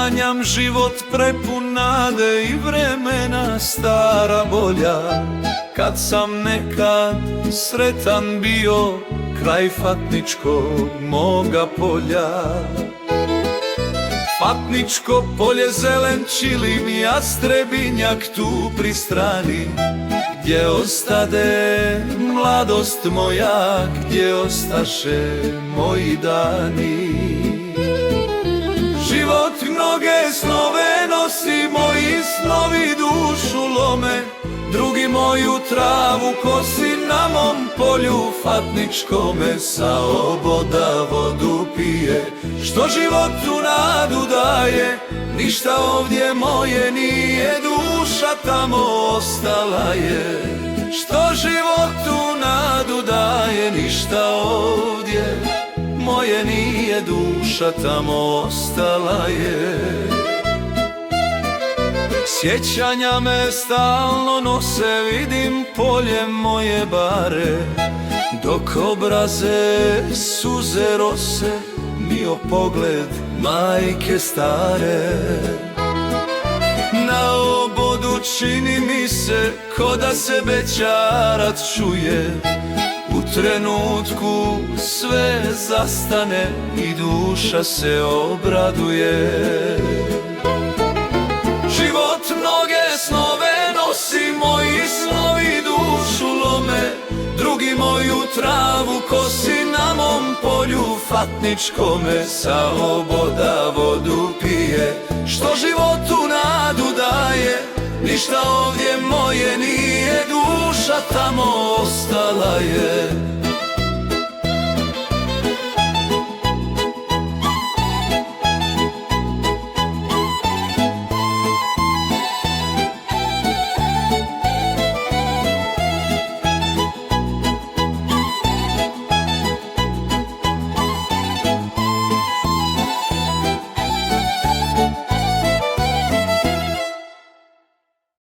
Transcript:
Sanjam život prepun nade i vremena stara bolja, kad sam nekad sretan bio kraj Fatničkog moga polja. Fatničko polje, zelen čilim, jastrebinjak tu pri strani, gdje ostade mladost moja, gdje ostaše moji dani. Život mnoge snove nosi, moji snovi dušu lome, drugi moju travu kosi, na mom polju Fatničkome sa oboda vodu pije. Što životu nadu daje, ništa ovdje moje nije, duša tamo ostala je. Što životu nadu daje, ništa ovdje moje nije, duša tamo ostala je. Sjećanja me stalno nose, vidim polje moje bare, dok obraze suze rose mio pogled majke stare. Na obodu čini mi se ko da se bećarat čuje, u trenutku sve zastane i duša se obraduje. Život mnoge snove nosi, moji snovi dušu lome, drugi moju travu kosi, na mom polju Fatničkome sa oboda vodu pije. Što životu nadu daje, ništa ovdje moje nije, duša tamo ostala je.